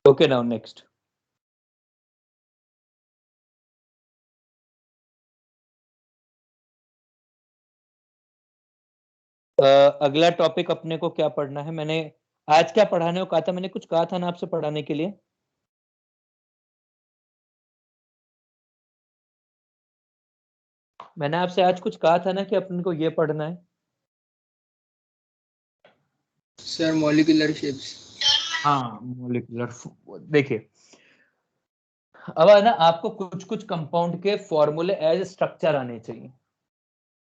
Okay, now next. अगला topic अपने को क्या पढ़ना है? मैंने आज क्या पढ़ाने को कहा था? मैंने कुछ कहा था ना आपसे पढ़ाने के लिए। मैंने आपसे आज कुछ कहा था ना कि अपन को ये पढ़ना है। Sir molecular shapes. हाँ, मॉलिक्यूलर। देखिए, अब है ना, आपको कुछ कुछ कंपाउंड के फॉर्मूले एज स्ट्रक्चर आने चाहिए।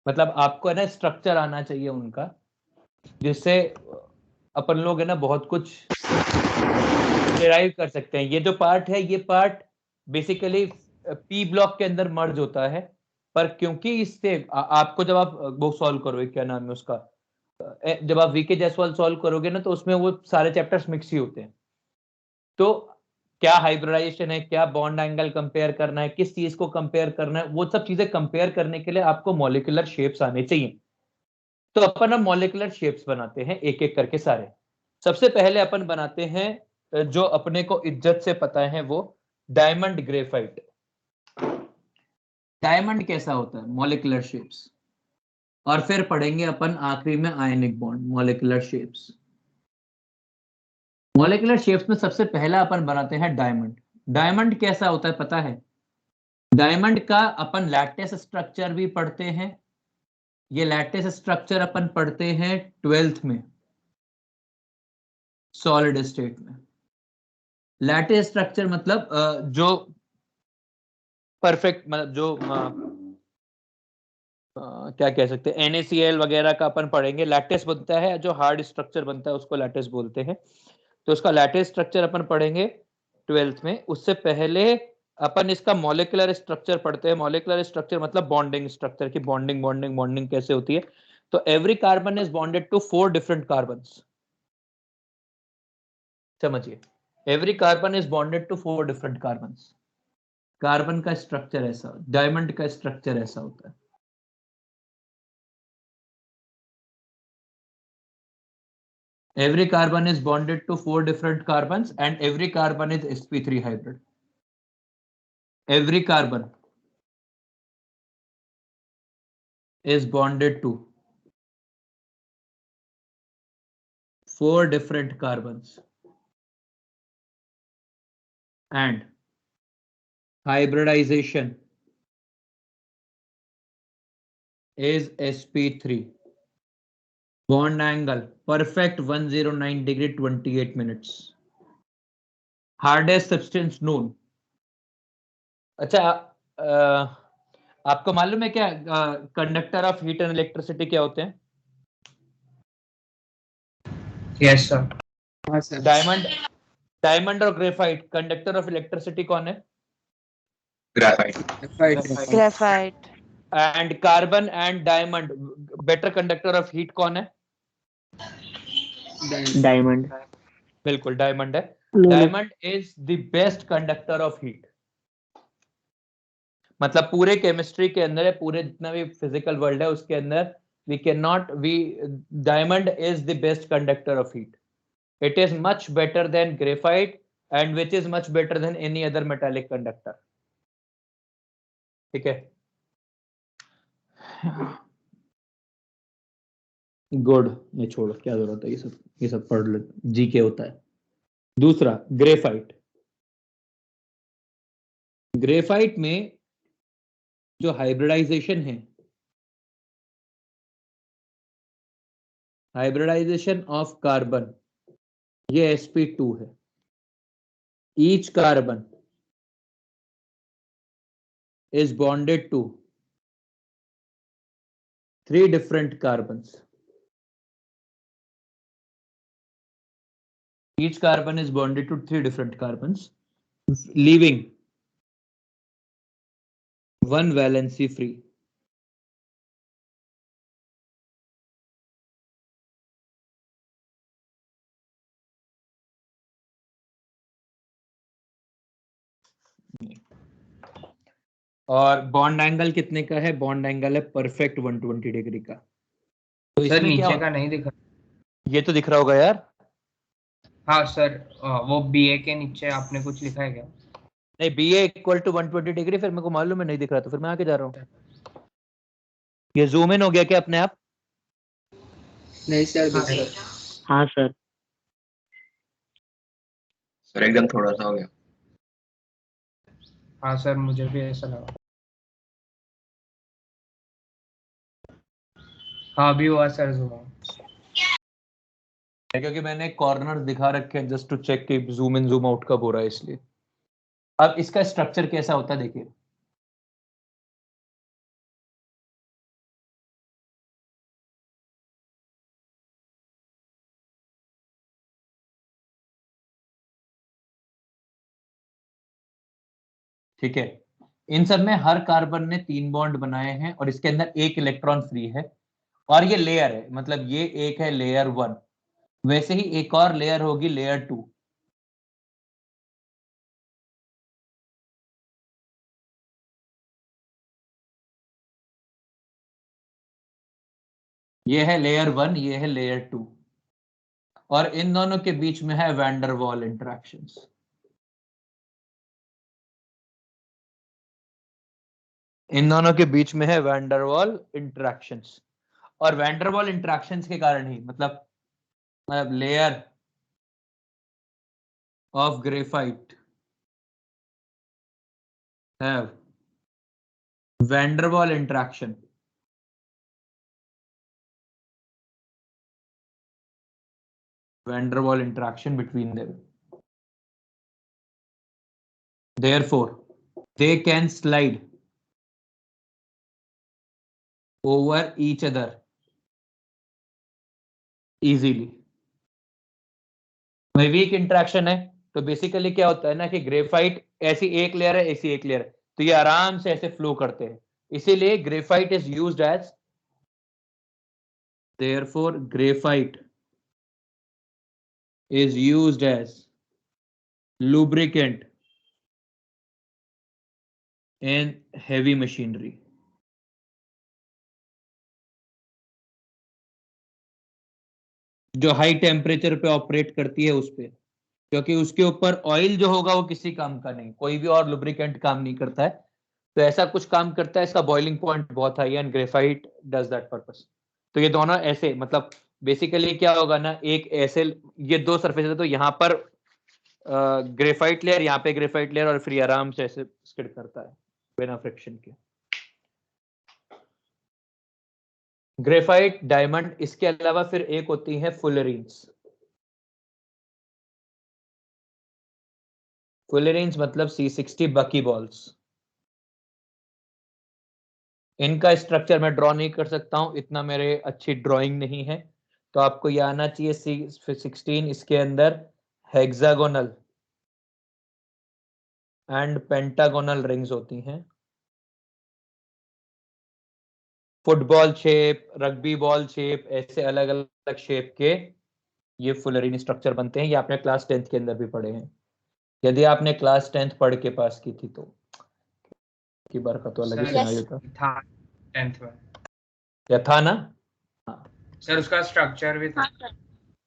मतलब आपको है ना स्ट्रक्चर आना चाहिए उनका, जिससे अपन लोग है ना बहुत कुछ डिराइव कर सकते हैं। ये जो पार्ट है, ये पार्ट बेसिकली पी ब्लॉक के अंदर मर्ज होता है, पर क्योंकि इससे आपको जब आप वो सॉल्व करोगे, क्या नाम है उसका, जब आप वीके जायसवाल सॉल्व करोगे ना, तो उसमें वो सारे चैप्टर्स मिक्स ही होते हैं। तो क्या हाइब्रिडाइजेशन है, क्या बॉन्ड एंगल कंपेयर करना है, किस चीज को कंपेयर करना है, वो सब चीजें कंपेयर करने के लिए आपको मॉलिक्यूलर शेप्स आने चाहिए। तो अपन अब मॉलिक्यूलर शेप्स बनाते हैं एक एक करके सारे। सबसे पहले अपन बनाते हैं जो अपने को इज्जत से पता है, वो डायमंड ग्रेफाइट। डायमंड कैसा होता है, मॉलिक्यूलर शेप्स। और फिर पढ़ेंगे अपन आखिरी में ionic bond, molecular shapes. Molecular shapes में सबसे पहला अपन बनाते हैं डायमंड। डायमंड कैसा होता है पता है? डायमंड का अपन लैटिस स्ट्रक्चर भी पढ़ते हैं। ये लैटिस स्ट्रक्चर अपन पढ़ते हैं 12th में, सॉलिड स्टेट में। लैटिस स्ट्रक्चर मतलब जो परफेक्ट, मतलब जो क्या कह सकते हैं, NaCl वगैरह का अपन पढ़ेंगे। लैटिस बनता है, जो हार्ड स्ट्रक्चर बनता है उसको लैटिस बोलते हैं। तो उसका लैटिस स्ट्रक्चर अपन पढ़ेंगे 12th में। उससे पहले अपन इसका मॉलिक्यूलर स्ट्रक्चर पढ़ते हैं। मॉलिक्यूलर स्ट्रक्चर मतलब बॉन्डिंग स्ट्रक्चर की बॉन्डिंग बॉन्डिंग बॉन्डिंग कैसे होती है। तो every carbon is bonded to 4 different carbons. समझिए, every carbon is bonded to 4 different carbons. Carbon का स्ट्रक्चर ऐसा, डायमंड का स्ट्रक्चर ऐसा होता है। Every carbon is bonded to 4 different carbons and every carbon is sp3 hybrid. Every carbon is bonded to 4 different carbons and hybridization is sp3. Bond angle perfect 109 degree 28 minutes. Hardest substance known. अच्छा, आपको मालूम है क्या conductor of heat and electricity क्या होते हैं? Yes sir. हाँ sir. Diamond और ग्रेफाइट, कंडक्टर ऑफ इलेक्ट्रिसिटी कौन है? Graphite. Graphite. And carbon and diamond, better conductor of heat कौन है? डायमंड। बिल्कुल डायमंड है। Diamond is the best conductor of heat. मतलब पूरे केमिस्ट्री के अंदर है, पूरे जितना भी फिजिकल वर्ल्ड है उसके अंदर, we can not we diamond is the best conductor of heat. It is much better than graphite and which is much better than any other metallic conductor. ठीक है, गुड. ये छोड़ो, क्या जरूरत है ये सब पढ़ ले, जी के होता है. दूसरा ग्रेफाइट. ग्रेफाइट में जो हाइब्रिडाइजेशन है, हाइब्रिडाइजेशन ऑफ कार्बन, ये sp2 है. Each carbon is bonded to 3 different carbons. Each carbon is bonded to 3 different carbons, leaving one valency free. और बॉन्ड एंगल कितने का है? बॉन्ड एंगल है परफेक्ट 120 डिग्री का. तो सर इसमें क्या नीचे का नहीं दिखा. ये तो दिख रहा होगा यार. हाँ सर, वो BA के नीचे आपने कुछ लिखा है क्या? नहीं, BA इक्वल टू 120 डिग्री, फिर मेरे को मालूम है नहीं दिख रहा, तो फिर मैं आगे जा रहा हूँ। ये जूम इन हो गया क्या अपने आप? नहीं सर, हाँ दिख रहा है। सर। हाँ सर। सर एकदम थोड़ा सा हो गया। हाँ सर, मुझे भी ऐसा लगा। हाँ, अभी हुआ सर जूम। क्योंकि मैंने कॉर्नर दिखा रखे हैं जस्ट टू चेक कि जूम इन जूम आउट कब हो रहा है, इसलिए। अब इसका स्ट्रक्चर कैसा होता है देखिए। ठीक है, इन सब में हर कार्बन ने 3 बॉन्ड बनाए हैं और इसके अंदर एक इलेक्ट्रॉन फ्री है, और ये लेयर है, मतलब ये एक है लेयर 1। वैसे ही एक और लेयर होगी लेयर 2। ये है लेयर 1, ये है लेयर 2, और इन दोनों के बीच में है वैंडरवॉल इंटरेक्शंस। इन दोनों के बीच में है वैंडरवॉल इंटरेक्शंस, और वैंडरवॉल इंटरेक्शंस के कारण ही मतलब layer of graphite have van der Waals interaction, between them. Therefore, they can slide over each other easily. भाई वीक इंट्रैक्शन है, तो बेसिकली क्या होता है ना कि ग्रेफाइट ऐसी एक लेयर है, ऐसी एक लेयर है, तो ये आराम से ऐसे फ्लो करते हैं, इसीलिए graphite is used as, therefore graphite is used as lubricant in heavy machinery. जो हाई टेम्परेचर पे ऑपरेट करती है उस पे, क्योंकि उसके ऊपर ऑयल जो होगा वो किसी काम का नहीं, कोई भी और लुब्रिकेंट काम नहीं करता है, तो ऐसा कुछ काम करता है, इसका बॉइलिंग पॉइंट बहुत हाई है, and graphite does that purpose. तो ये दोनों ऐसे मतलब बेसिकली क्या होगा ना, एक ऐसे ये दो सरफेस है, तो यहाँ पर ग्रेफाइट लेयर, यहाँ पे ग्रेफाइट लेयर, और फिर आराम से ऐसे स्किड करता है बिना फ्रिक्शन के। ग्रेफाइट, डायमंड, इसके अलावा फिर एक होती है फुलरीन्स। फुलरीन्स मतलब C60 बकी बॉल्स। इनका स्ट्रक्चर मैं ड्रॉ नहीं कर सकता हूं, इतना मेरे अच्छी ड्राइंग नहीं है, तो आपको ये आना चाहिए C16। इसके अंदर हेक्सागोनल एंड पेंटागोनल रिंग्स होती हैं, football shape, rugby ball shape, ऐसे अलग अलग शेप के ये फुलरीन स्ट्रक्चर बनते हैं। ये आपने क्लास 10th के अंदर भी पढ़े हैं, यदि आपने क्लास 10th पढ़ के पास की थी तो की बार का तो अलग ही सिनारियो था। था 10th में। या था ना? हाँ सर उसका स्ट्रक्चर भी था।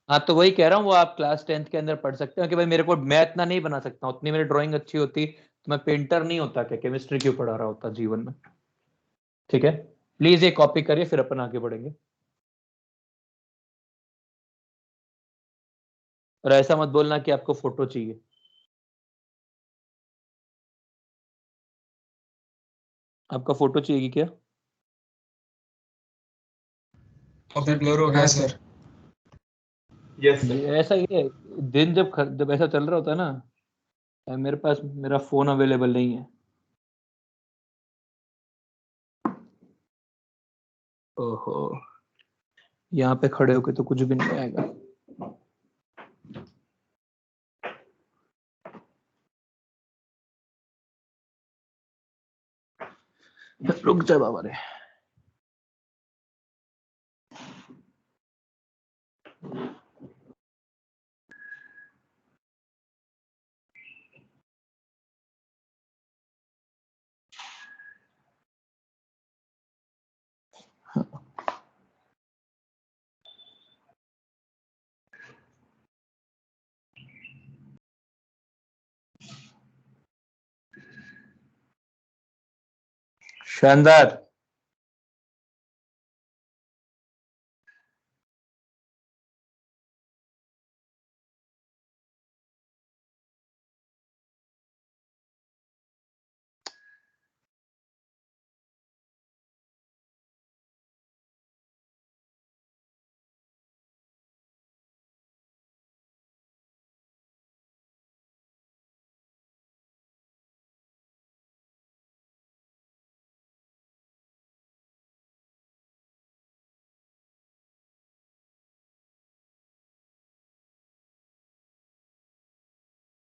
हाँ, तो वही कह रहा हूँ, वो आप क्लास 10th के अंदर पढ़ सकते हो कि भाई मेरे को मैं इतना नहीं बना सकता, उतनी मेरी ड्राइंग अच्छी होती तो मैं पेंटर नहीं होता, क्या केमिस्ट्री क्यों पढ़ा रहा होता जीवन में। ठीक है, प्लीज ये कॉपी करिए, फिर अपन आगे बढ़ेंगे। और ऐसा मत बोलना कि आपको फोटो चाहिए। आपका फोटो चाहिए क्या? सर ब्लर हो गया सर। यस ऐसा ही है, दिन जब ऐसा चल रहा होता है ना, मेरे पास मेरा फोन अवेलेबल नहीं है। ओहो, यहाँ पे खड़े होके तो कुछ भी नहीं आएगा। रुक जा बाबा रे। शानदार।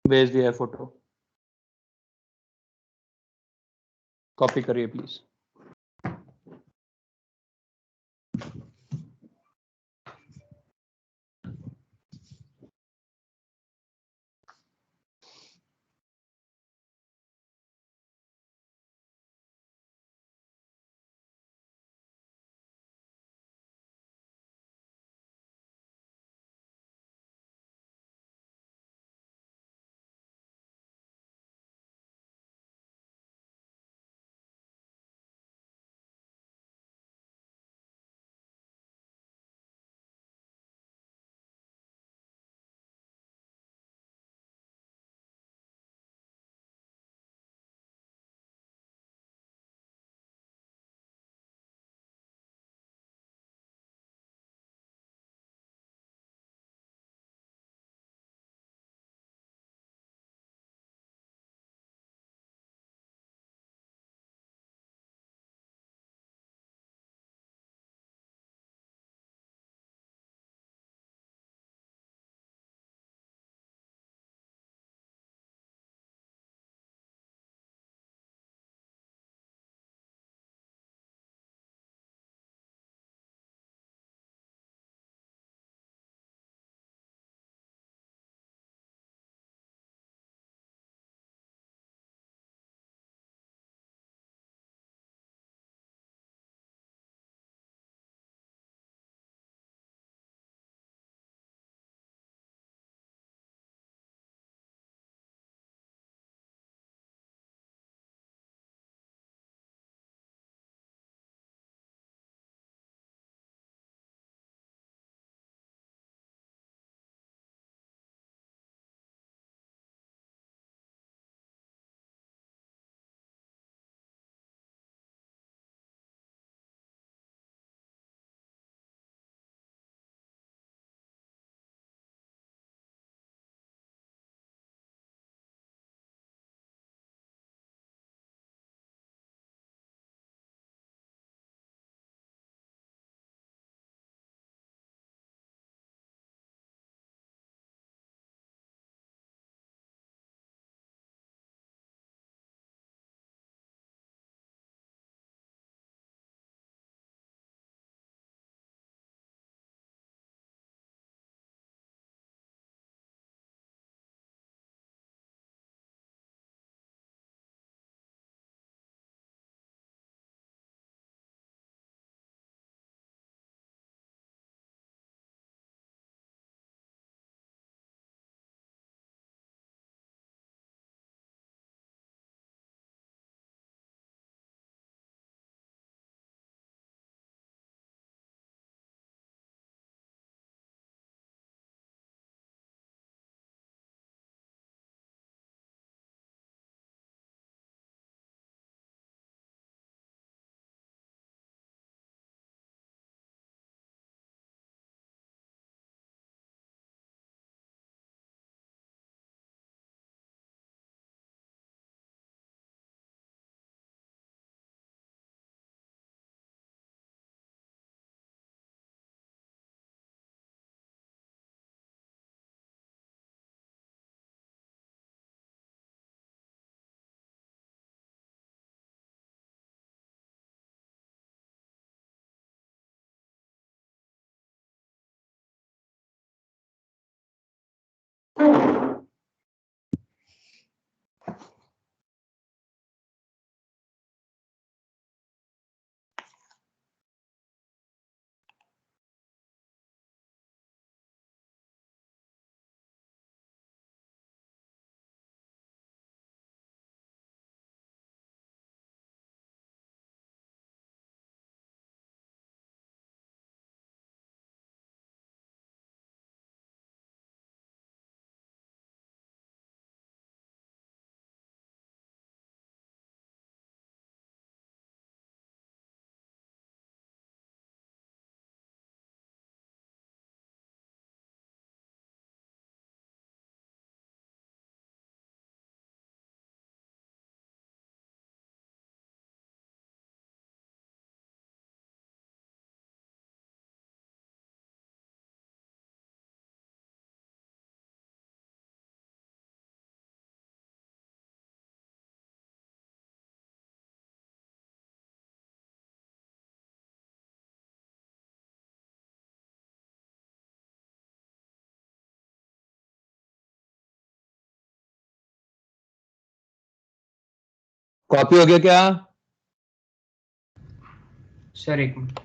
भेज दिया है फोटो, कॉपी करिए प्लीज। कॉपी हो गया क्या? सर एक मिनट।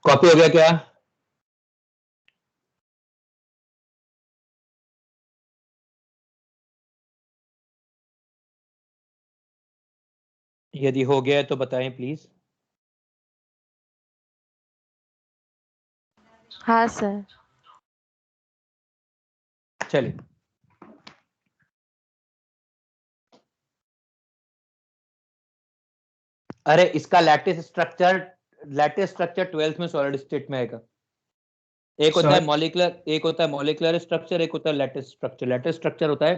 कॉपी हो गया क्या? यदि हो गया है तो बताएं प्लीज। हाँ सर। चलिए, अरे इसका लैटिस स्ट्रक्चर 12th में सॉलिड स्टेट में आएगा। एक होता है सर मॉलिक्यूलर स्ट्रक्चर, एक होता है लैटिस स्ट्रक्चर। लैटिस स्ट्रक्चर होता है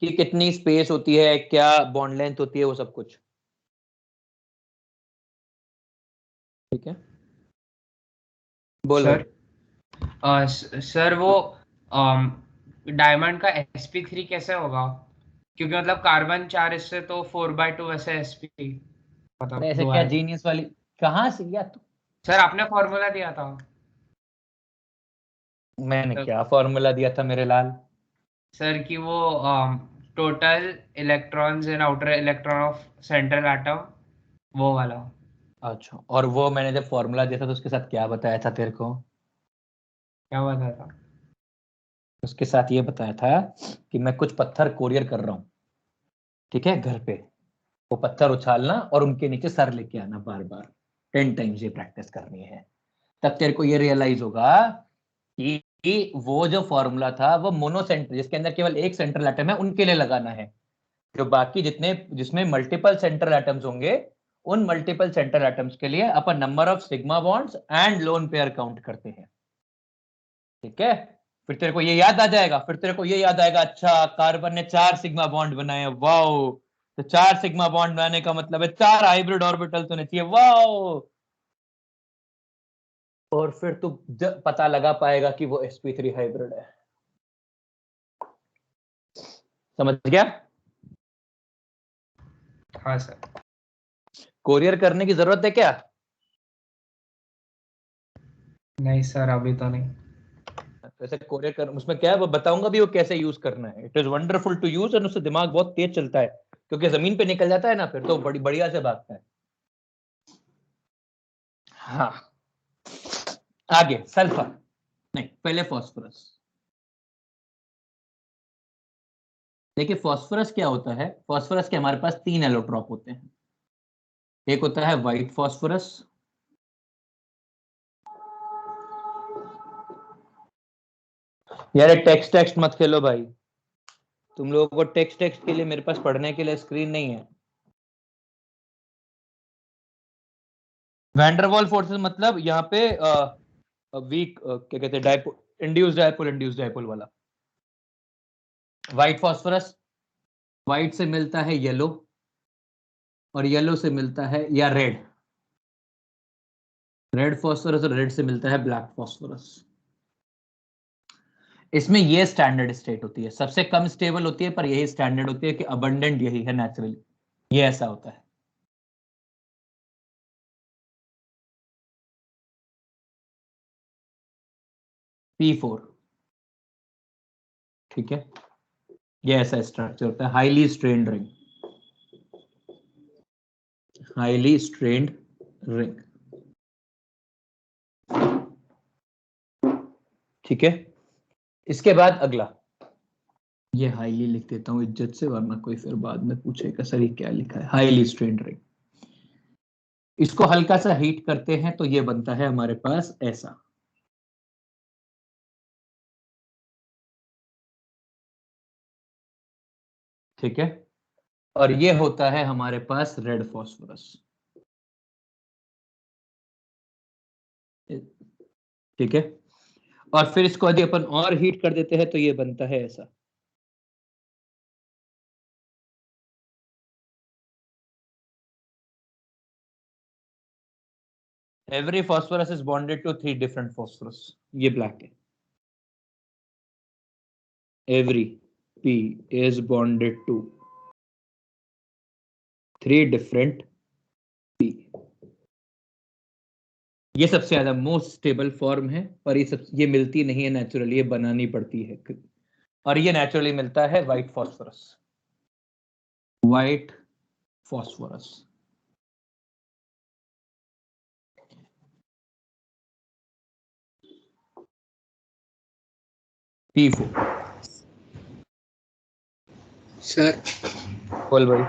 कि कितनी स्पेस होती है, क्या बॉन्ड लेंथ होती है, वो सब कुछ। ठीक है, बोल भाई। सर वो डायमंड का sp3 कैसे होगा? क्योंकि मतलब कार्बन 4 इससे तो 4/2 वैसे sp अरे मतलब ऐसे दो क्या है। जीनियस वाली, कहाँ से लिया तू? सर आपने फॉर्मूला दिया था। मैंने तो, क्या फॉर्मूला दिया था मेरे लाल? सर कि वो total electrons in outer electron of central atom, वो वाला। अच्छा, और वो मैंने जब फॉर्मूला दिया था तो उसके साथ क्या बताया था तेरे को? क्या हुआ था? उसके साथ ये बताया था कि मैं कुछ पत्थर कोरियर कर रहा हूँ, ठीक है, घर पे। वो पत्थर उछालना और उनके नीचे सर लेके आना, बार बार 10 टाइम्स ये प्रैक्टिस करनी है। तब तेरे को ये रियलाइज होगा कि वो जो फॉर्मूला था वो मोनोसेंटर, जिसके अंदर केवल एक सेंट्रल एटम है, उनके लिए लगाना है। जो बाकी जितने जिसमें मल्टीपल सेंट्रल एटम्स होंगे, उन मल्टीपल सेंट्रल एटम्स के लिए अपन number of sigma bonds and lone pair count करते हैं। ठीक है, फिर तेरे को ये याद आ जाएगा, अच्छा कार्बन ने 4 सिग्मा बॉन्ड बनाए, वाओ। तो 4 सिग्मा बॉन्ड बनाने का मतलब है 4 हाइब्रिड ऑर्बिटल होने चाहिए, वाओ। और फिर तू पता लगा पाएगा कि वो sp3 हाइब्रिड है। समझ गया? हाँ सर। कोरियर करने की जरूरत है क्या? नहीं सर, अभी तो नहीं। वैसे कोरियर कर, उसमें क्या है वो बताऊंगा भी, वो कैसे यूज करना है। It is wonderful to use, और उससे दिमाग बहुत तेज चलता है, क्योंकि जमीन पे निकल जाता है ना फिर तो बड़ी बढ़िया से भागता है। हाँ, आगे सल्फर, नहीं पहले फास्फोरस। देखिए फास्फोरस क्या होता है, फास्फोरस के हमारे पास 3 एलोट्रॉप होते हैं। एक होता है व्हाइट फास्फोरस, यार टेक्स्ट टेक्स्ट मत खेलो भाई, तुम लोगों को टेक्स्ट टेक्स्ट के लिए मेरे पास पढ़ने के लिए स्क्रीन नहीं है। वैंडरवॉल फोर्सेस मतलब यहाँ पे वीक, क्या कहते हैं, डायपोल, इंड्यूस डायपोल वाला। व्हाइट फास्फोरस, व्हाइट से मिलता है येलो, और येलो से मिलता है या रेड फास्फोरस, और रेड से मिलता है ब्लैक फास्फोरस। इसमें ये स्टैंडर्ड स्टेट होती है, सबसे कम स्टेबल होती है, पर यही स्टैंडर्ड होती है कि अबंडेंट यही है नेचुरली, ये ऐसा होता है। P4, ठीक है। ये ऐसा स्ट्रक्चर होता है, highly strained ring, highly strained ring. ठीक है, इसके बाद अगला, ये हाईली लिख देता हूं इज्जत से, वरना कोई फिर बाद में पूछेगा सर ये क्या लिखा है। हाईली स्ट्रेन्ड रिंग, इसको हल्का सा हीट करते हैं तो ये बनता है हमारे पास ऐसा। ठीक है, और ये होता है हमारे पास रेड फास्फोरस। ठीक है, और फिर इसको यदि अपन और हीट कर देते हैं तो ये बनता है ऐसा। Every phosphorus is bonded to 3 different phosphorus, ये ब्लैक है। Every P is bonded to 3 different P। ये सबसे ज्यादा मोस्ट स्टेबल फॉर्म है, पर ये मिलती नहीं है नेचुरली, ये बनानी पड़ती है, और ये नेचुरली मिलता है white phosphorus. White phosphorus, P4। Sir बोल भाई।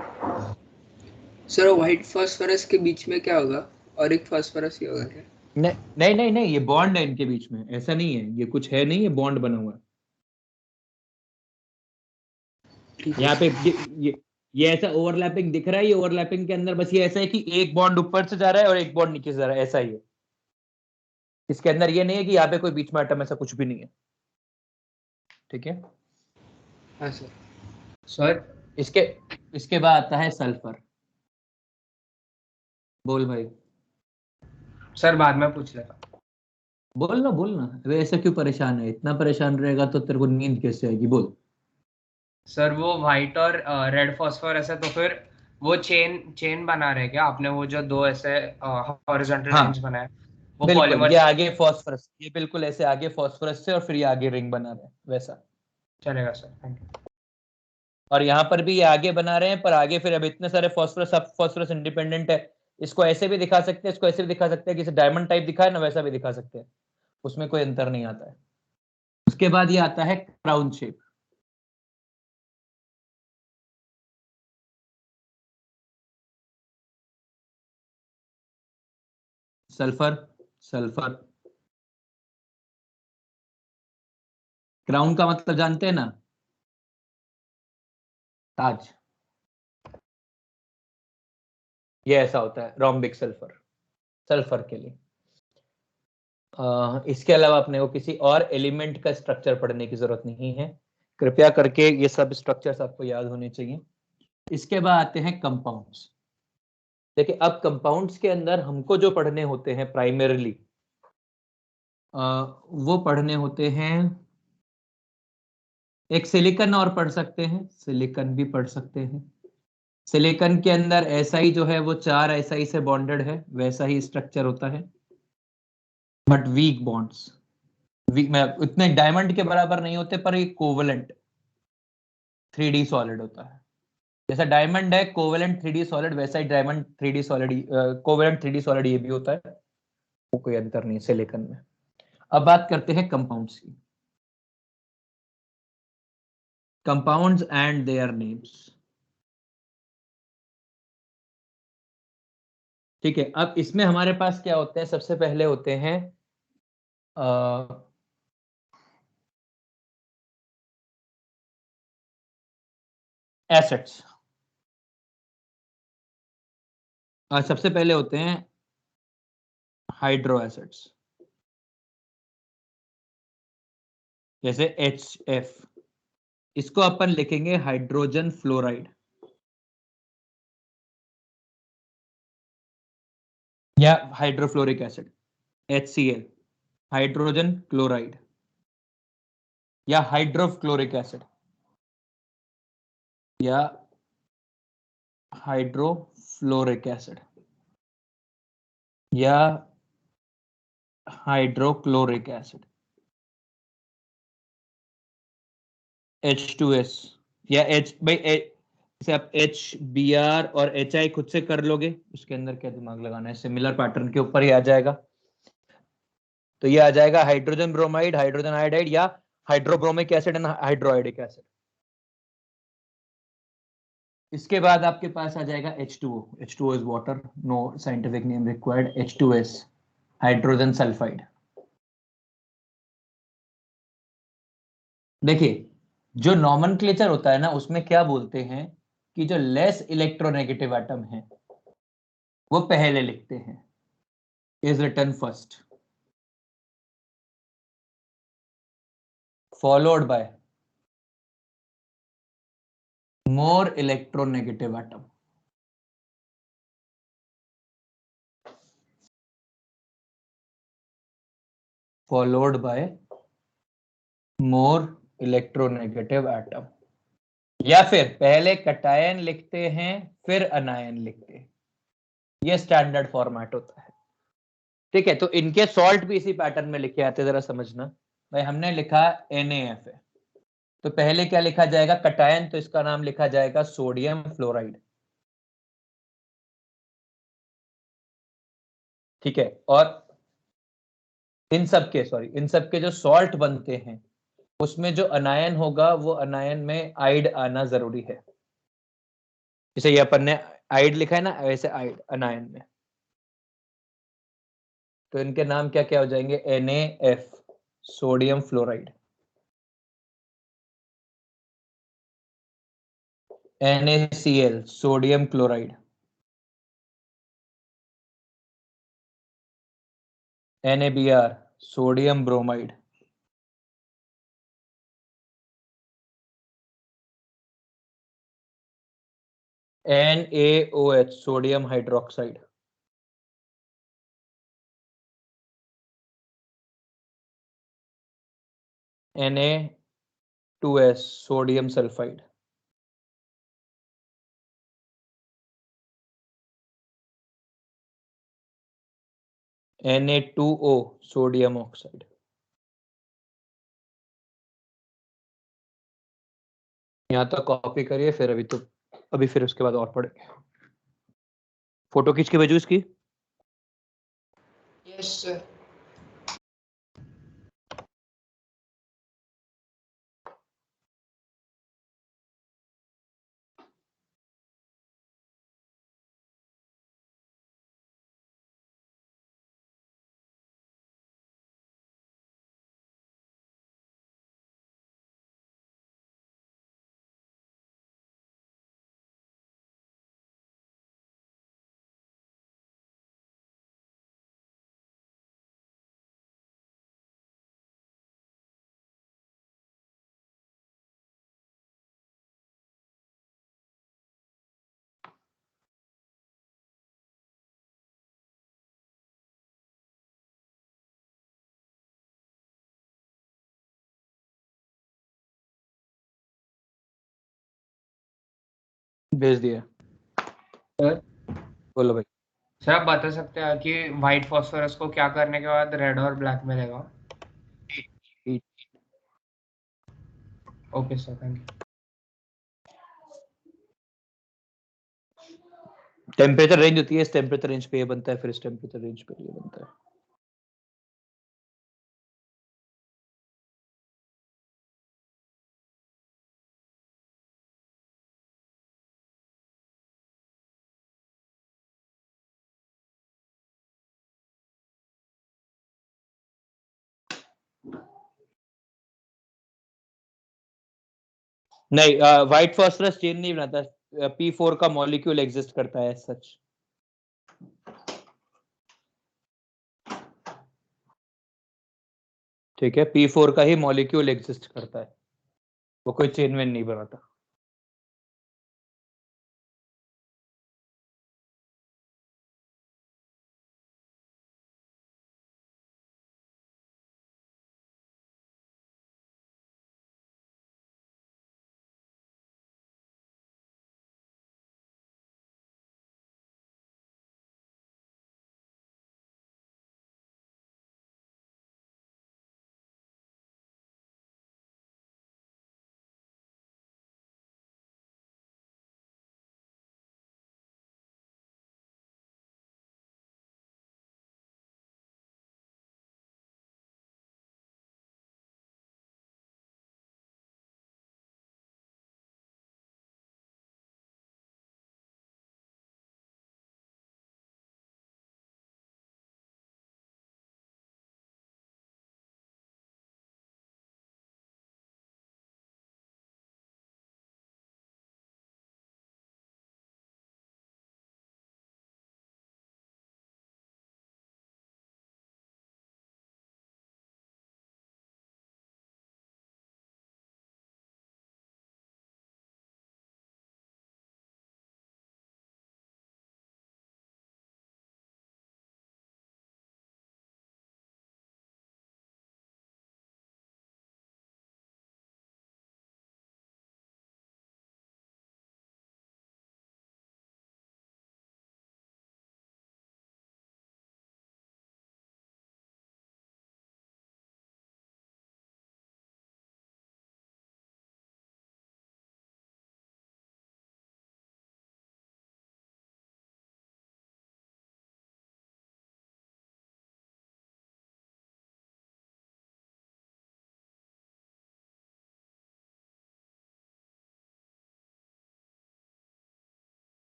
सर व्हाइट फास्फोरस के बीच में क्या होगा, और एक फास्फोरस ही होगा क्या? नहीं नहीं नहीं, ये बॉन्ड है इनके बीच में, ऐसा नहीं है, ये कुछ है नहीं, ये बॉन्ड बना हुआ है। यहाँ पे ये ऐसा ओवरलैपिंग दिख रहा है, ये ओवरलैपिंग के अंदर बस ये ऐसा है कि एक बॉन्ड ऊपर से जा रहा है और एक बॉन्ड नीचे से जा रहा है, ऐसा ही है। इसके अंदर ये नहीं है कि यहाँ पे कोई बीच में एटम, ऐसा कुछ भी नहीं है। ठीक है, हाँ सर। सर इसके बाद आता है सल्फर। बोल भाई। सर बाद में पूछ लेगा। बोलना बोलना, अरे ऐसा क्यों परेशान है, इतना परेशान रहेगा तो तेरे को नींद कैसे आएगी, बोल। सर वो व्हाइट और रेड फास्फोरस है, तो फिर वो चेन बना रहे क्या आपने, वो जो दो ऐसे हॉरिजॉन्टल हाँ लाइंस बनाए वो बिल्कुल, पॉलीमर ये चेन? आगे फॉस्फोरस, ये बिल्कुल ऐसे आगे फॉस्फोरस से और फिर ये आगे रिंग बना रहे हैं वैसा। चलेगा सर, थैंक यू। और यहाँ पर भी ये आगे बना रहे हैं, पर आगे फिर अब इतने सारे फॉस्फोरस, सब फॉस्फोरस इंडिपेंडेंट है। इसको ऐसे भी दिखा सकते हैं, इसको ऐसे भी दिखा सकते हैं, किसी डायमंड टाइप दिखा है ना, वैसा भी दिखा सकते हैं, उसमें कोई अंतर नहीं आता है। उसके बाद ये आता है crown shape. Sulphur, sulphur, crown का मतलब जानते हैं ना, ताज। ये ऐसा होता है रोम्बिक सल्फर, सल्फर के लिए। इसके अलावा अपने को किसी और एलिमेंट का स्ट्रक्चर पढ़ने की जरूरत नहीं है, कृपया करके ये सब स्ट्रक्चर्स आपको याद होने चाहिए। इसके बाद आते हैं कंपाउंड्स। देखिए, अब कंपाउंड्स के अंदर हमको जो पढ़ने होते हैं प्राइमरीली, वो पढ़ने होते हैं, एक सिलिकॉन और पढ़ सकते हैं, सिलिकॉन भी पढ़ सकते हैं। सिलिकॉन के अंदर एसआई जो है वो 4 एसआई से बॉन्डेड है, वैसा ही स्ट्रक्चर होता है, बट वीक बॉन्ड्स, उतने डायमंड के बराबर नहीं होते, पर ये कोवलेंट 3D सॉलिड होता है। जैसा डायमंड है कोवलेंट 3D सॉलिड, वैसा ही diamond 3D solid, covalent 3D solid ये भी होता है, वो कोई अंतर नहीं सिलिकॉन में। अब बात करते हैं कंपाउंड्स की, कंपाउंड्स एंड देयर नेम्स। ठीक है, अब इसमें हमारे पास क्या होते हैं, सबसे पहले होते हैं एसिड्स। सबसे पहले होते हैं हाइड्रो एसिड्स, जैसे HF, इसको अपन लिखेंगे हाइड्रोजन फ्लोराइड या hydrofluoric acid, HCl, hydrogen chloride या हाइड्रोफ्लोरिक एसिड या हाइड्रोफ्लोरिक एसिड या हाइड्रोक्लोरिक एसिड, H2S या एच भाई जैसे आप HBr और HI खुद से कर लोगे, उसके अंदर क्या दिमाग लगाना है, सिमिलर पैटर्न के ऊपर ही आ जाएगा। तो ये आ जाएगा हाइड्रोजन ब्रोमाइड, हाइड्रोजन आयोडाइड या hydrobromic acid and hydroiodic acid. इसके बाद आपके पास आ जाएगा H2O। H2O is water, no scientific name required. H2S hydrogen sulphide. देखिए जो नॉमेनक्लेचर होता है ना, उसमें क्या बोलते हैं कि जो लेस इलेक्ट्रोनेगेटिव एटम है वो पहले लिखते हैं, is written first, followed by more electronegative atom. Followed by more electronegative atom, या फिर पहले कटायन लिखते हैं फिर अनायन लिखते हैं। ये स्टैंडर्ड फॉर्मेट होता है। ठीक है, तो इनके सॉल्ट भी इसी पैटर्न में लिखे आते हैं, जरा समझना। भाई हमने लिखा NaF है, तो पहले क्या लिखा जाएगा, कटायन, तो इसका नाम लिखा जाएगा सोडियम फ्लोराइड। ठीक है, और इन सब के जो सॉल्ट बनते हैं उसमें जो अनायन होगा वो अनायन में आइड आना जरूरी है। जैसे ये अपन ने आइड लिखा है ना, वैसे आइड अनायन में। तो इनके नाम क्या क्या हो जाएंगे, NaF sodium fluoride, NaCl sodium chloride, NaBr sodium bromide, NaOH sodium hydroxide, Na2S sodium sulphide, Na2O sodium oxide. यहाँ तक कॉपी करिए, फिर अभी फिर उसके बाद और पढ़ेंगे। फोटो खींच के भेजू इसकी। Yes sir. भेज दिया। सर बोलो भाई। सर आप बता सकते हैं कि व्हाइट फॉस्फोरस को क्या करने के बाद रेड और ब्लैक मिलेगा? Okay sir, thank you. Temperature range होती है, इस टेम्परेचर रेंज पे ये बनता है, फिर इस टेम्परेचर रेंज पे ये बनता है। नहीं, व्हाइट फॉस्फोरस चेन नहीं बनाता। P4 का मॉलिक्यूल एग्जिस्ट करता है सच। ठीक है, P4 का ही मॉलिक्यूल एग्जिस्ट करता है, वो कोई चेन वेन नहीं बनाता।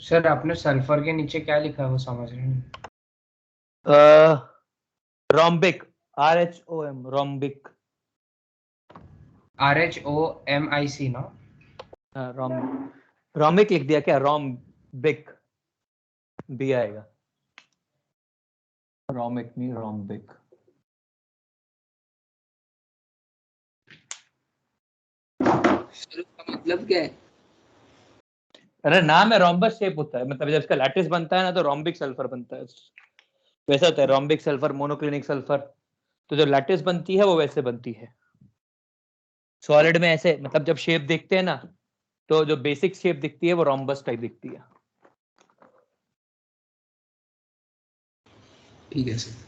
सर आपने सल्फर के नीचे क्या लिखा है वो समझ रहे नहीं। Rhombic, RHOM, rhombic. RHOMIC ना? रोम्बिक लिख दिया क्या? रोम्बिक भी आएगा, रोमिक नहीं रोम्बिक। सर उसका मतलब क्या है? अरे नाम है, रोम्बस शेप होता है, मतलब जब इसका लैटिस बनता है ना तो रोम्बिक सल्फर बनता है। वैसा होता है रोम्बिक सल्फर, मोनोक्लिनिक सल्फर। तो जो लैटिस बनती है वो वैसे बनती है सॉलिड में ऐसे, मतलब जब शेप देखते हैं ना तो जो बेसिक शेप दिखती है वो रोम्बस टाइप दिखती है। ठीक है सर।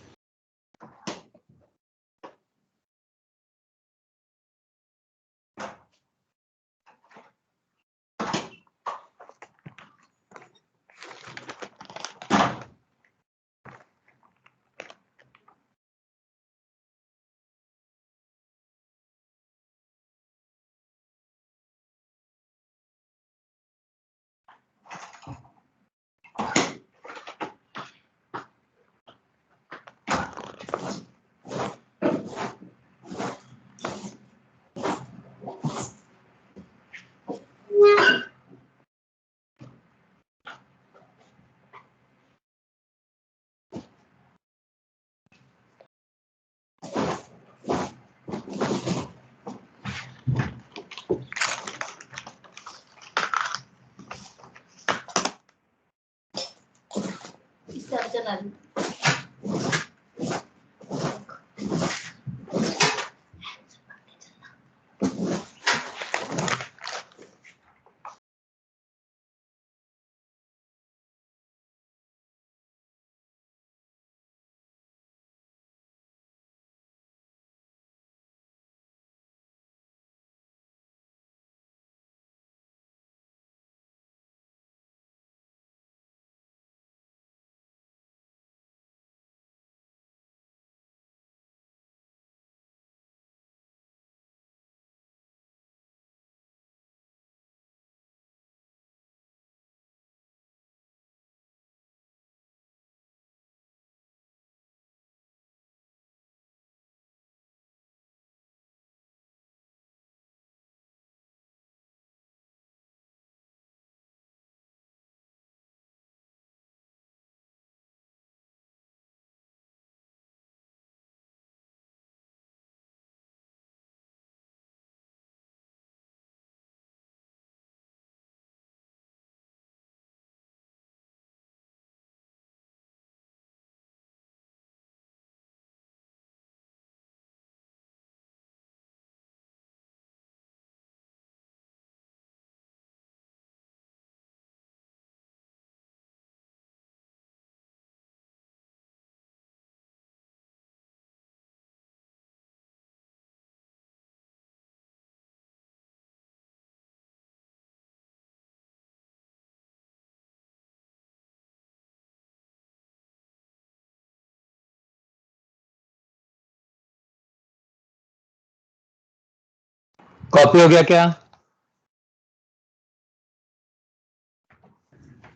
कॉपी हो गया क्या?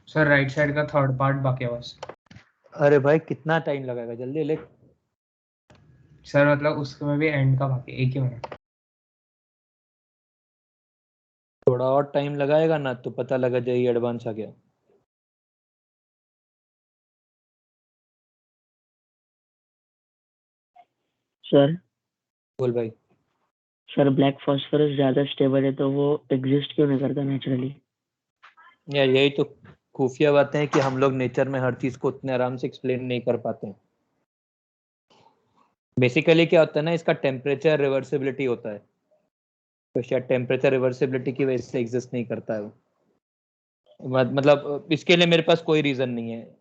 सर राइट साइड का थर्ड पार्ट बाकी है बस। अरे भाई कितना टाइम लगेगा, जल्दी लिख। सर मतलब उसमें भी एंड का बाकी है, 1 ही मिनट। थोड़ा और टाइम लगाएगा ना तो पता लगा जाए एडवांस आ गया। सर बोल भाई। सर ब्लैक फॉस्फोरस ज्यादा स्टेबल है तो वो एग्जिस्ट क्यों नहीं करता नेचुरली? यार यही तो खुफिया बातें हैं कि हम लोग नेचर में हर चीज को उतने आराम से एक्सप्लेन नहीं कर पाते हैं। बेसिकली क्या होता है ना, इसका टेम्परेचर रिवर्सिबिलिटी होता है, तो शायद टेम्परेचर रिवर्सिबिलिटी की वजह से एग्जिस्ट नहीं करता है वो। मतलब इसके लिए मेरे पास कोई रीजन नहीं है,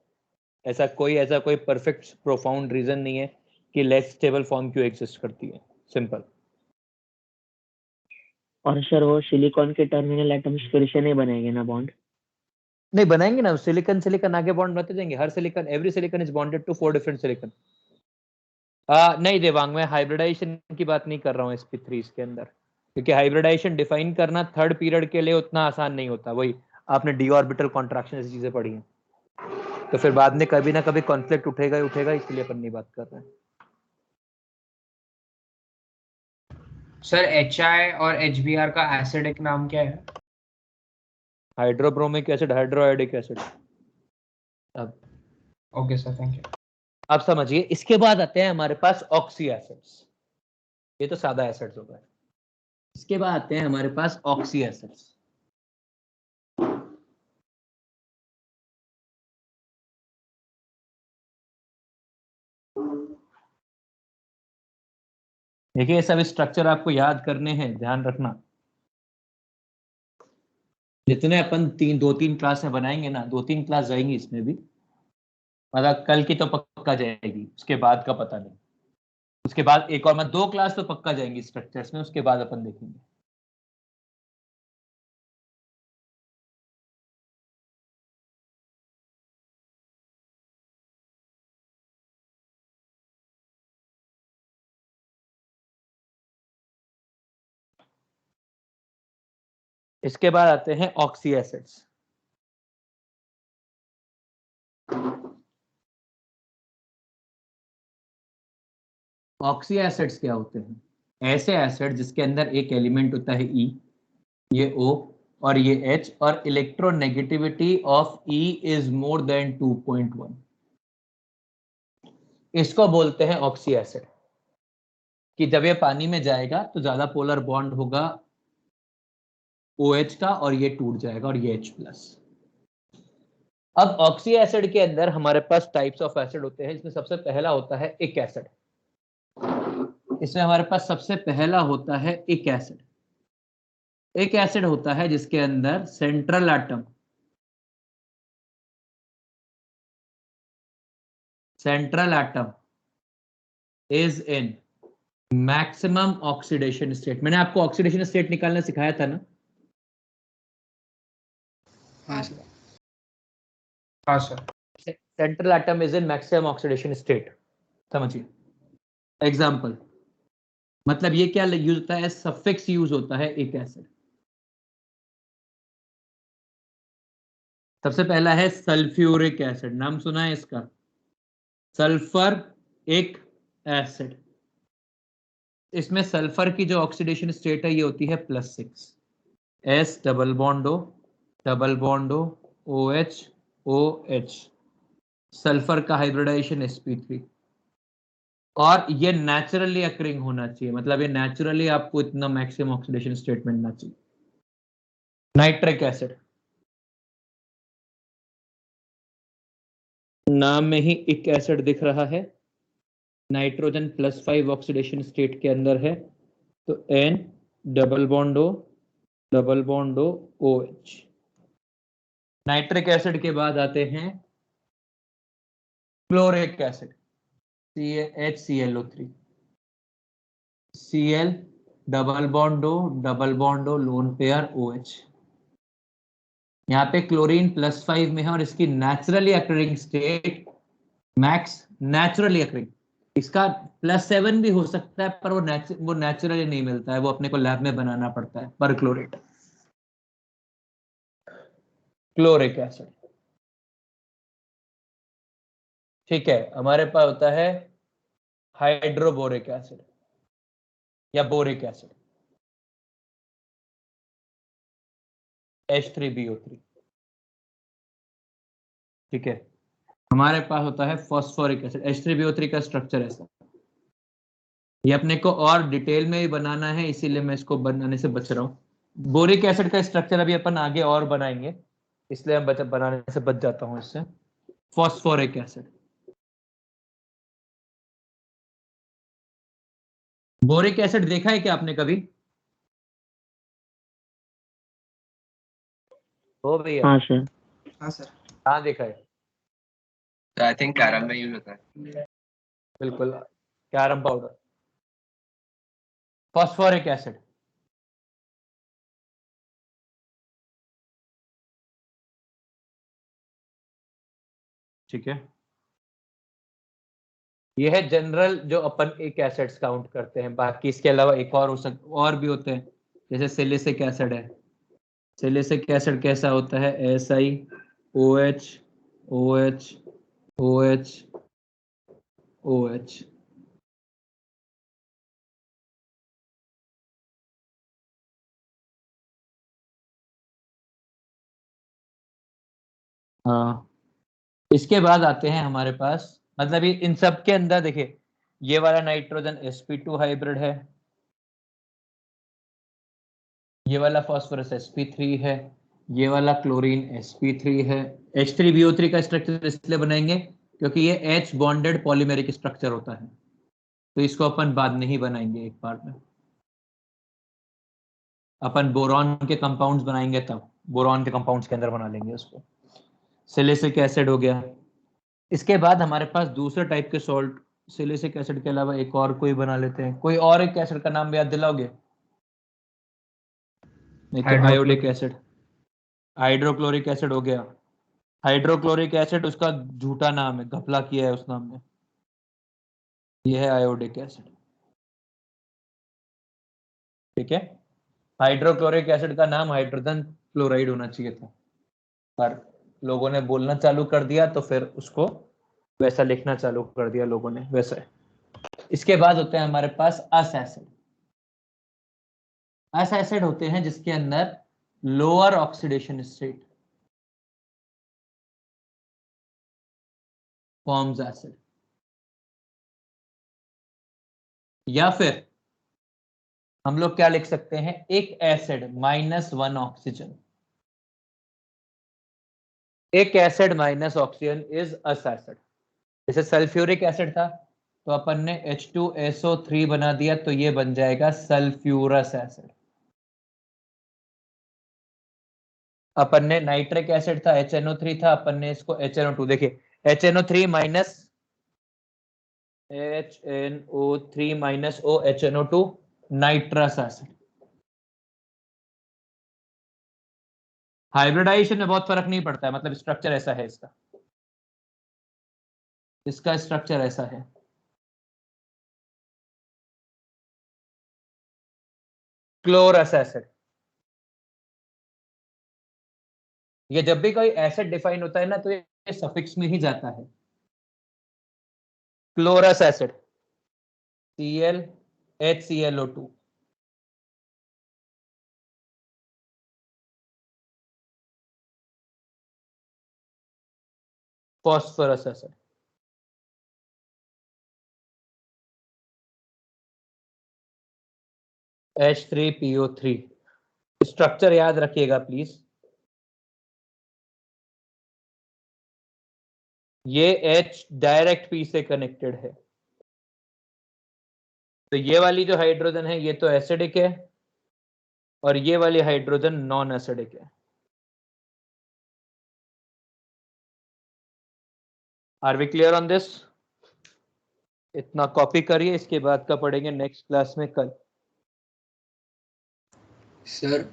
ऐसा कोई परफेक्ट प्रोफाउंड रीजन नहीं है कि लेस स्टेबल फॉर्म क्यों एग्जिस्ट करती है, सिंपल। और सर वो सिलिकॉन के टर्मिनल एटम्स फिर से नहीं बनेंगे ना बॉन्ड? नहीं बनाएंगे ना, सिलिकॉन सिलिकॉन आगे बॉन्ड बनते जाएंगे। हर silicon, every silicon is bonded to 4 different silicon. नहीं देवांग, मैं हाइब्रिडाइजेशन की बात नहीं कर रहा हूँ sp3 के अंदर, क्योंकि हाइब्रिडाइजेशन डिफाइन करना थर्ड पीरियड के लिए उतना आसान नहीं होता। वही आपने डी ऑर्बिटल कॉन्ट्रैक्शन ऐसी चीजें पढ़ी हैं, तो फिर बाद में कभी ना कभी कॉन्फ्लिक्ट उठेगा ही उठेगा, इसलिए अपन नहीं बात कर रहे हैं। सर HI और HBr का एसिडिक नाम क्या है? Hydrobromic acid, hydroiodic acid. अब ओके सर, थैंक यू। आप समझिए, इसके बाद आते हैं हमारे पास ऑक्सी एसिड्स। ये तो सादा एसिड्स हो गए। इसके बाद आते हैं हमारे पास ऑक्सी एसिड्स। देखिए ये सब स्ट्रक्चर आपको याद करने हैं, ध्यान रखना। जितने अपन 2-3 क्लास में बनाएंगे ना, 2-3 क्लास जाएंगी इसमें भी, मतलब कल की तो पक्का जाएगी, उसके बाद का पता नहीं। उसके बाद एक और 2 क्लास तो पक्का जाएंगी स्ट्रक्चर्स में, उसके बाद अपन देखेंगे। इसके बाद आते हैं ऑक्सी एसिड्स। ऑक्सी एसिड्स क्या होते हैं? ऐसे एसिड जिसके अंदर एक एलिमेंट होता है E, ये O और ये H, और electronegativity of E is more than 2.1। इसको बोलते हैं ऑक्सी एसिड। कि जब ये पानी में जाएगा तो ज्यादा पोलर बॉन्ड होगा OH का, और ये टूट जाएगा और ये H+। अब ऑक्सी एसिड के अंदर हमारे पास टाइप्स ऑफ एसिड होते हैं। इसमें सबसे पहला होता है इक एसिड। इसमें हमारे पास सबसे पहला होता है इक एसिड। एक एसिड होता है जिसके अंदर central atom is in maximum oxidation state. मैंने आपको ऑक्सीडेशन स्टेट निकालना सिखाया था ना? हाँ सर। हाँ sir. Central atom is in maximum oxidation state, समझिए। एग्जाम्पल, मतलब ये क्या यूज होता है? सफिक्स यूज होता है एक एसिड। सबसे पहला है सल्फ्यूरिक एसिड, नाम सुना है इसका? सल्फर एक एसिड। इसमें सल्फर की जो ऑक्सीडेशन स्टेट है ये होती है +6। S double bond O OH OH। Sulphur का हाइब्रिडाइजेशन sp3। और ये नेचुरली अकरिंग होना चाहिए, मतलब ये नेचुरली आपको इतना मैक्सिमम ऑक्सीडेशन स्टेट मिलना चाहिए। नाइट्रिक एसिड, नाम में ही एक एसिड दिख रहा है, नाइट्रोजन +5 ऑक्सीडेशन स्टेट के अंदर है, तो N double bond O OH। Nitric acid के बाद आते हैं chloric acid, HClO3। Cl double bond O lone pair OH। यहाँ पे क्लोरीन +5 में है और इसकी naturally occurring state max naturally occurring. इसका +7 भी हो सकता है, पर वो नेचुरली नहीं मिलता है, वो अपने को लैब में बनाना पड़ता है पर क्लोरेट। क्लोरिक एसिड, ठीक है। हमारे पास होता है हाइड्रोबोरिक एसिड या बोरिक एसिड, H3BO3, ठीक है। हमारे पास होता है फॉस्फोरिक एसिड। H3BO3 का स्ट्रक्चर ऐसा, ये अपने को और डिटेल में ही बनाना है, इसीलिए मैं इसको बनाने से बच रहा हूं। बोरिक एसिड का स्ट्रक्चर अभी अपन आगे और बनाएंगे, इसलिए मैं बनाने से बच जाता हूं इससे। फॉस्फोरिक एसिड, बोरिक एसिड देखा है क्या आपने कभी? हो भैया? हाँ सर। हाँ सर। हाँ देखा है, आई थिंक कैरम में यूज होता है। बिल्कुल, कैरम पाउडर। फॉस्फोरिक एसिड, ठीक है। ये है जनरल जो अपन एक एसिड्स काउंट करते हैं। बाकी इसके अलावा एक और भी होते हैं, जैसे सिलिसिक एसिड है। सैलिसिक एसिड कैसा होता है? SiOH OH OH OH। हाँ, इसके बाद आते हैं हमारे पास, मतलब ये इन सब के अंदर देखिए, ये वाला नाइट्रोजन sp2 हाइब्रिड है, ये वाला फास्फोरस sp3 है, ये वाला क्लोरीन sp3 है। H3BO3 का स्ट्रक्चर इसलिए बनाएंगे क्योंकि ये H बॉन्डेड पॉलीमेरिक स्ट्रक्चर होता है, तो इसको अपन बाद में ही बनाएंगे, एक बार में अपन बोरॉन के कंपाउंड्स बनाएंगे तब बोरॉन के कंपाउंड्स के अंदर बना लेंगे उसको। सिलिसिक एसिड हो गया। इसके बाद हमारे पास दूसरे टाइप के सॉल्ट, सिलिसिक एसिड के अलावा एक और कोई बना लेते हैं। कोई और एक एसिड का नाम याद दिलाओगे? नहीं तो आयोडिक एसिड, हाइड्रोक्लोरिक एसिड हो गया। हाइड्रोक्लोरिक एसिड उसका झूठा नाम है, घपला किया है उस नाम में, यह है आयोडिक एसिड। ठीक है, हाइड्रोक्लोरिक एसिड का नाम हाइड्रोजन क्लोराइड होना चाहिए था, पर लोगों ने बोलना चालू कर दिया तो फिर उसको वैसा लिखना चालू कर दिया लोगों ने वैसा। इसके बाद होते हैं हमारे पास अस एसिड। अस एसिड होते हैं जिसके अंदर lower oxidation state forms acid, या फिर हम लोग क्या लिख सकते हैं, एक एसिड -1 ऑक्सीजन, एक acid minus oxygen is us acid. जैसे सल्फ्यूरिक एसिड था तो अपन ने H2SO3 बना दिया तो ये बन जाएगा सल्फ्यूरस एसिड। अपन ने नाइट्रिक एसिड था HNO3 था, अपन ने इसको HNO2, देखिए HNO3 minus HNO3 minus O HNO2 nitrous acid. Hybridization में बहुत फर्क नहीं पड़ता है, मतलब स्ट्रक्चर ऐसा है इसका, इसका स्ट्रक्चर ऐसा है। क्लोरस एसिड, ये जब भी कोई एसिड डिफाइन होता है ना तो ये सफिक्स में ही जाता है। Chlorous acid Cl HClO2। Phosphorous acid H3PO3। Structure याद रखिएगा प्लीज, ये H डायरेक्ट P से कनेक्टेड है, तो ये वाली जो हाइड्रोजन है ये तो एसिडिक है और ये वाली हाइड्रोजन नॉन एसिडिक है। Are we clear on this? इतना कॉपी करिए, इसके बाद का पढ़ेंगे नेक्स्ट क्लास में कल। सर